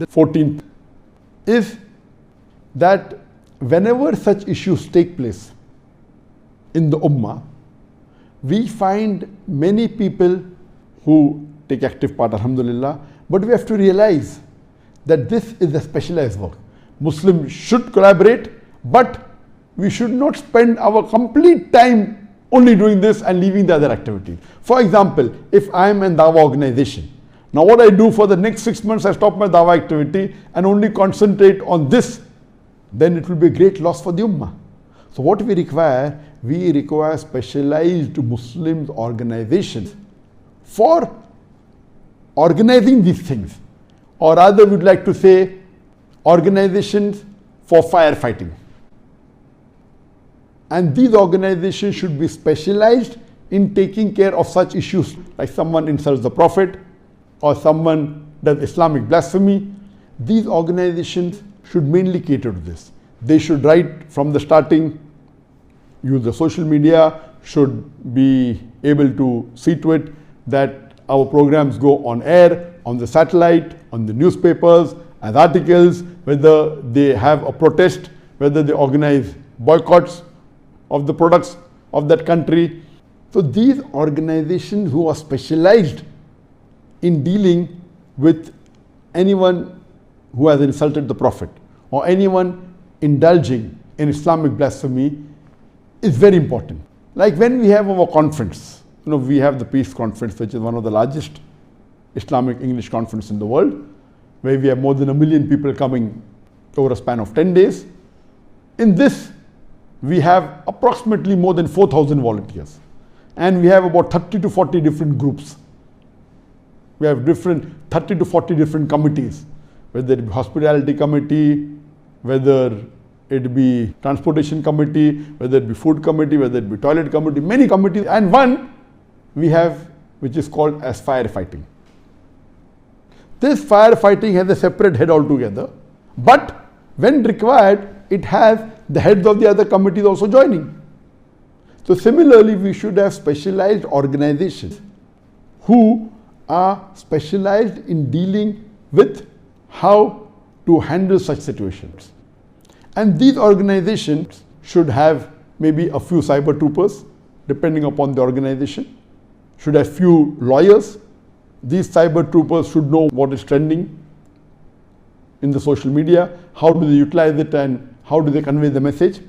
The 14th is that whenever such issues take place in the Ummah, we find many people who take active part, alhamdulillah, but we have to realize that this is a specialized work. Muslims should collaborate, but we should not spend our complete time only doing this and leaving the other activities. For example, if I am in Dawah organization, now what I do for the next 6 months, I stop my Dawah activity and only concentrate on this, then it will be a great loss for the Ummah. So what we require specialized Muslim organizations for organizing these things, or rather we would like to say organizations for firefighting. And these organizations should be specialized in taking care of such issues, like someone insults the Prophet or someone does Islamic blasphemy. These organizations should mainly cater to this. They should, right from the starting, use the social media, should be able to see to it that our programs go on air, on the satellite, on the newspapers, as articles, whether they have a protest, whether they organize boycotts of the products of that country. So these organizations who are specialized in dealing with anyone who has insulted the Prophet or anyone indulging in Islamic blasphemy is very important. Like when we have our conference, we have the Peace Conference, which is one of the largest Islamic English conference in the world, where we have more than 1 million people coming over a span of 10 days. In this, we have approximately more than 4,000 volunteers, and we have about 30 to 40 different groups. We have 30 to 40 different committees, whether it be hospitality committee, whether it be transportation committee, whether it be food committee, whether it be toilet committee, many committees, and one we have which is called as firefighting. This firefighting has a separate head altogether, but when required, it has the heads of the other committees also joining. So similarly, we should have specialized organizations who are specialized in dealing with how to handle such situations. And these organizations should have maybe a few cyber troopers, depending upon the organization, should have few lawyers. These cyber troopers should know what is trending in the social media, how do they utilize it and how do they convey the message.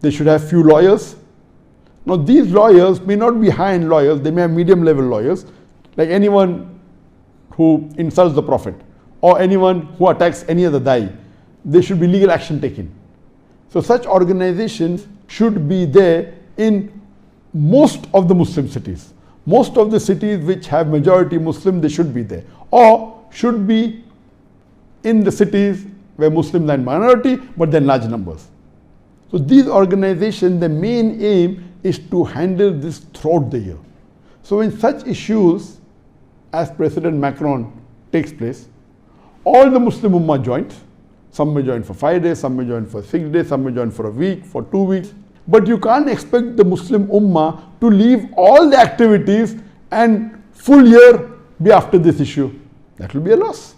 They should have few lawyers. Now these lawyers may not be high-end lawyers, they may have medium-level lawyers, like anyone who insults the Prophet or anyone who attacks any other da'i. There should be legal action taken. So such organizations should be there in most of the Muslim cities. Most of the cities which have majority Muslim, they should be there, or should be in the cities where Muslims are in minority but they're in large numbers. So these organizations, the main aim is to handle this throughout the year. So when such issues as President Macron takes place, all the Muslim Ummah joins. Some may join for 5 days, some may join for 6 days, some may join for a week, for 2 weeks. But you can't expect the Muslim Ummah to leave all the activities and full year be after this issue. That will be a loss.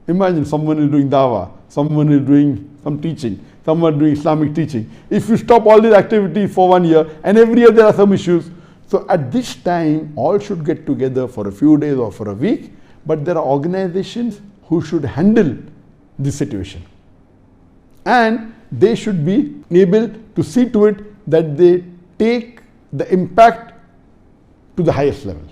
Imagine someone is doing dawah, someone is doing some teaching, someone doing Islamic teaching. If you stop all these activities for 1 year and every year there are some issues, so at this time all should get together for a few days or for a week, but there are organizations who should handle this situation. And they should be able to see to it that they take the impact to the highest level.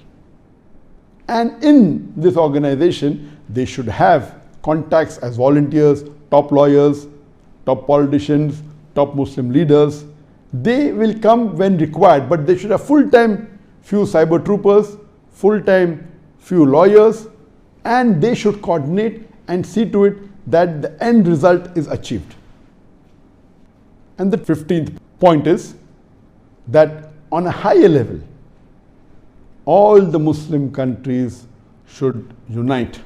And in this organization, they should have contacts as volunteers, top lawyers, top politicians, top Muslim leaders. They will come when required, but they should have full-time few cyber troopers, full-time few lawyers, and they should coordinate and see to it that the end result is achieved. And the 15th point is that on a higher level, all the Muslim countries should unite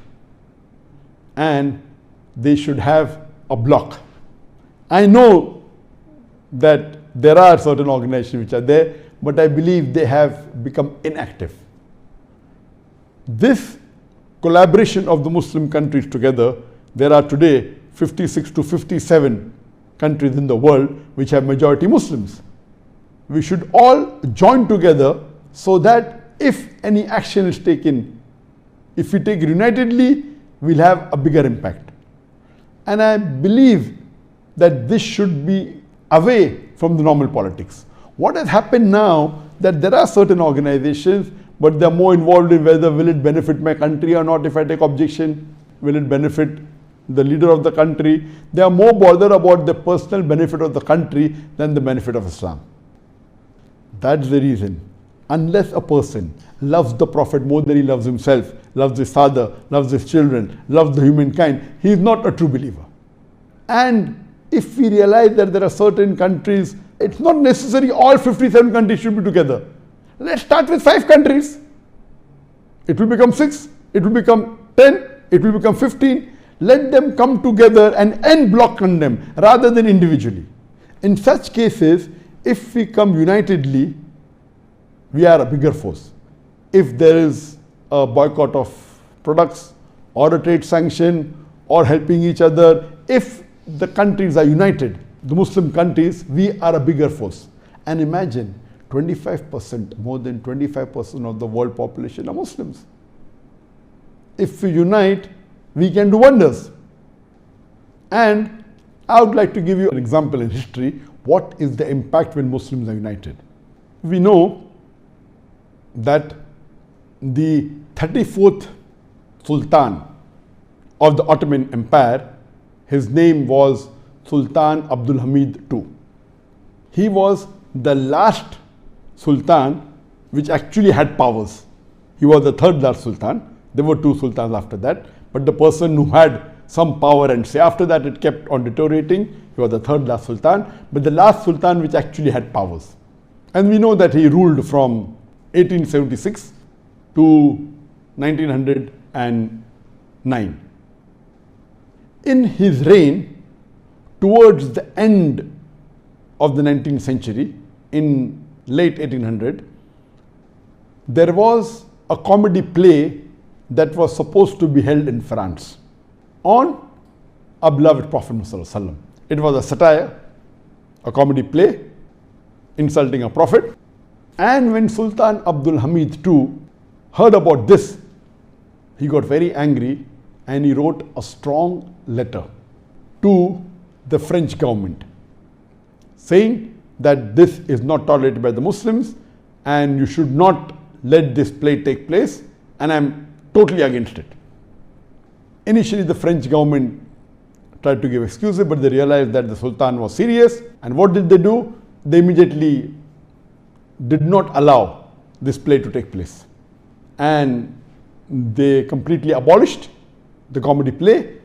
and they should have a bloc. I know that there are certain organizations which are there, but I believe they have become inactive. This collaboration of the Muslim countries together, there are today 56 to 57 countries in the world which have majority Muslims. We should all join together so that if any action is taken, if we take it unitedly, we'll have a bigger impact. And I believe that this should be away from the normal politics. What has happened now, that there are certain organizations, but they're more involved in whether will it benefit my country or not if I take objection, will it benefit the leader of the country. They are more bothered about the personal benefit of the country than the benefit of Islam. That's the reason. Unless a person loves the Prophet more than he loves himself, loves his father, loves his children, loves the humankind, he is not a true believer. And if we realize that there are certain countries, it's not necessary all 57 countries should be together. Let's start with 5 countries. It will become 6, it will become 10, it will become 15. Let them come together and en bloc condemn rather than individually. In such cases, if we come unitedly, we are a bigger force. If there is a boycott of products or a trade sanction or helping each other, if the countries are united, the Muslim countries, we are a bigger force. And imagine 25%, more than 25% of the world population are Muslims. If we unite, we can do wonders. And I would like to give you an example in history. What is the impact when Muslims are united? We know that the 34th Sultan of the Ottoman Empire, his name was Sultan Abdul Hamid II. He was the last Sultan which actually had powers. He was the third last Sultan. There were 2 sultans after that, but the person who had some power and say, after that it kept on deteriorating. He was the third last Sultan, but the last Sultan which actually had powers. And we know that he ruled from 1876 to 1909. In his reign, towards the end of the 19th century, in late 1800, there was a comedy play that was supposed to be held in France on our beloved Prophet Muhammad. It was a satire, a comedy play insulting a prophet. And when Sultan Abdul Hamid II heard about this, he got very angry and he wrote a strong letter to the French government saying that this is not tolerated by the Muslims and you should not let this play take place, and I'm totally against it. Initially, the French government tried to give excuses, but they realized that the Sultan was serious. And what did they do? They immediately did not allow this play to take place. And they completely abolished the comedy play,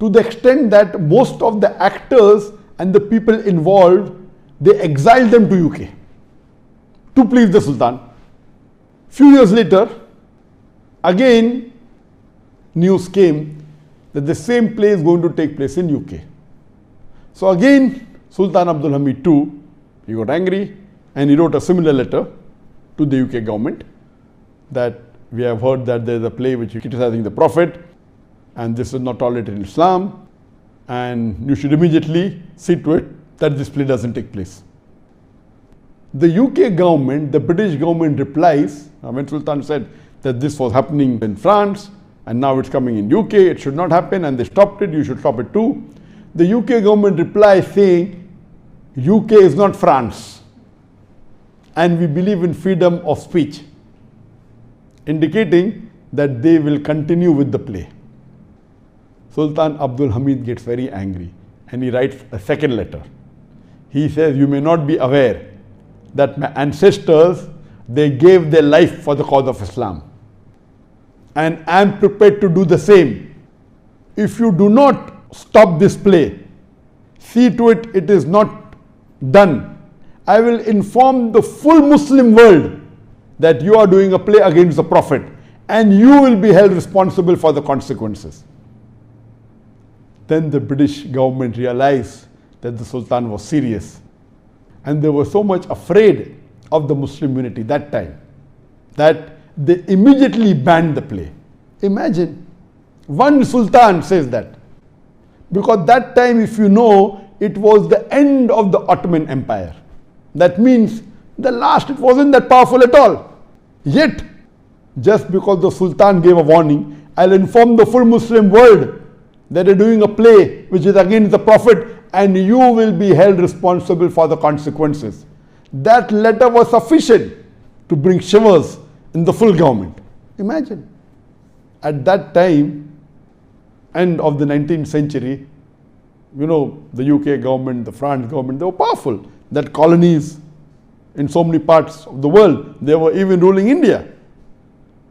to the extent that most of the actors and the people involved, they exiled them to UK to please the Sultan. Few years later, again news came that the same play is going to take place in UK. So again, Sultan Abdul Hamid II, he got angry and he wrote a similar letter to the UK government that we have heard that there is a play which is criticizing the Prophet and this is not tolerated in Islam, and you should immediately see to it that this play doesn't take place. The UK government, the British government replies, when Sultan said that this was happening in France and now it's coming in UK, it should not happen, and they stopped it, you should stop it too. The UK government replies saying, UK is not France and we believe in freedom of speech, indicating that they will continue with the play. Sultan Abdul Hamid gets very angry and he writes a second letter. He says, you may not be aware that my ancestors, they gave their life for the cause of Islam, and I am prepared to do the same. If you do not stop this play, see to it it is not done, I will inform the full Muslim world that you are doing a play against the Prophet and you will be held responsible for the consequences. Then the British government realized that the Sultan was serious, and they were so much afraid of the Muslim unity that time that they immediately banned the play. Imagine, one sultan says that. Because that time, if you know, it was the end of the Ottoman Empire. That means the last, it wasn't that powerful at all. Yet, just because the sultan gave a warning, I'll inform the full Muslim world that they're doing a play which is against the Prophet, and you will be held responsible for the consequences. That letter was sufficient to bring shivers in the full government. Imagine. At that time, end of the 19th century, you know, the UK government, the France government, they were powerful. That colonies in so many parts of the world, they were even ruling India.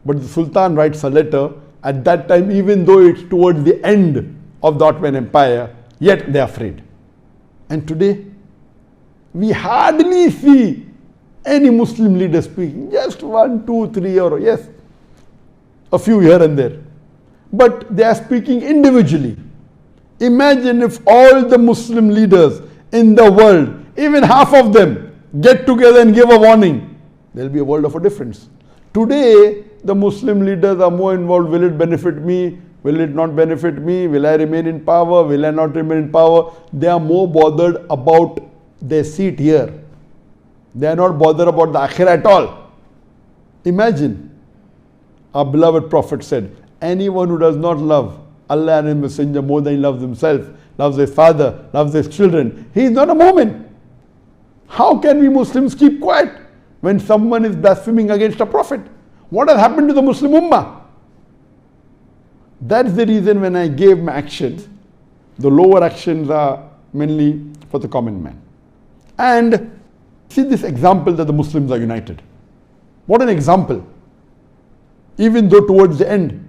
But the Sultan writes a letter at that time, even though it's towards the end of the Ottoman Empire, yet they are afraid. And today, we hardly see any Muslim leader speaking. Just 1, 2, 3, or yes, a few here and there. But they are speaking individually. Imagine if all the Muslim leaders in the world, even half of them, get together and give a warning. There will be a world of a difference. Today, the Muslim leaders are more involved. Will it benefit me? Will it not benefit me? Will I remain in power? Will I not remain in power? They are more bothered about their seat here. They are not bothered about the akhirah at all. Imagine, our beloved Prophet said, anyone who does not love Allah and His Messenger more than he loves himself, loves his father, loves his children, he is not a mu'min. How can we Muslims keep quiet when someone is blaspheming against a Prophet? What has happened to the Muslim Ummah? That's the reason when I gave my actions, the lower actions are mainly for the common man. And see this example that the Muslims are united. What an example. Even though towards the end,